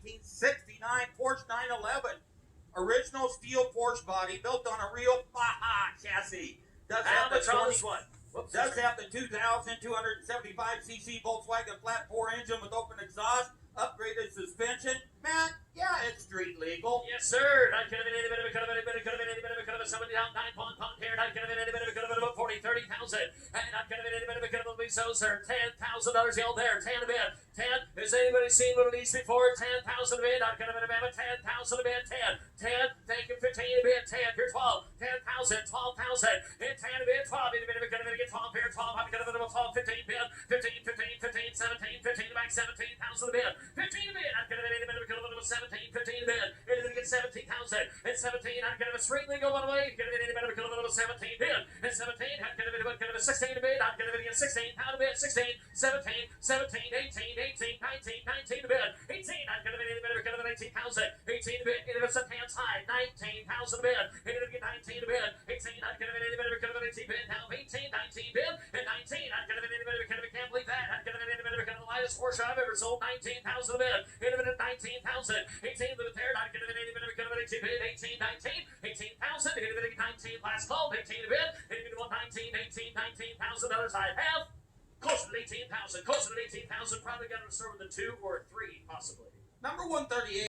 1969 Porsche 911. Original steel Porsche body built on a real Baja chassis. Does have the 2,275cc Volkswagen flat 4 engine with open exhaust, upgraded suspension. Man, yeah, it's street legal. Yes, sir. Not gonna be any bit of a cut of any bit of somebody down 9 here. Not gonna be any bit of a cut of about 30,000. And not gonna be any bit of a cut of so, sir. $10,000 yelled there. 10 a bit. 10. Has anybody seen one of these before? 10,000 a bit. Not gonna be a 10,000 a bit. 10. 10. Thank you. 15 a bit. 10. Here 12. 10,000. 12,000. And 10 a bit. 12. A bit of a cut of get 12 here. 12. I'm gonna be 12. 15 bit. 15. 17. 15 back. 17,000 a bit. 15 a bit. I'm gonna be any bit of a cut of 17. 15 a bit. And then get 17,000. And 17. I'm gonna be straight legal one way. Gonna be any bit of a cut of 17 bit. And 17. I'm gonna be 16 a bit. I'm gonna be 16 pound a bit. 16. 17. 17. 18. 18. 19. 19 a bit. 18. I'm gonna be any bit of a cut of 18,000. 18 a bit. And if it's a pants high. 19,000 a bit. And then get 19 a bit. 18. I'm gonna be any bit of a cut of 18 bit. Now 18. 19 bit. And 19. I'm gonna be any bit of a cut of can't believe that. I'm gonna be any bit of a cut of the lightest Porsche I've ever sold. 19,000 a bit. And a minute 19,000. 18 with a pair. I'm gonna be any bit of a cut of 18 bit. 18. 19. 18,000. And a minute 19. Last call. 18 a bit. And you want 19. 18. $19,000 I have. Closer to 18,000. Closer to 18,000. Probably got to start with a 2 or a 3, possibly. Number 138.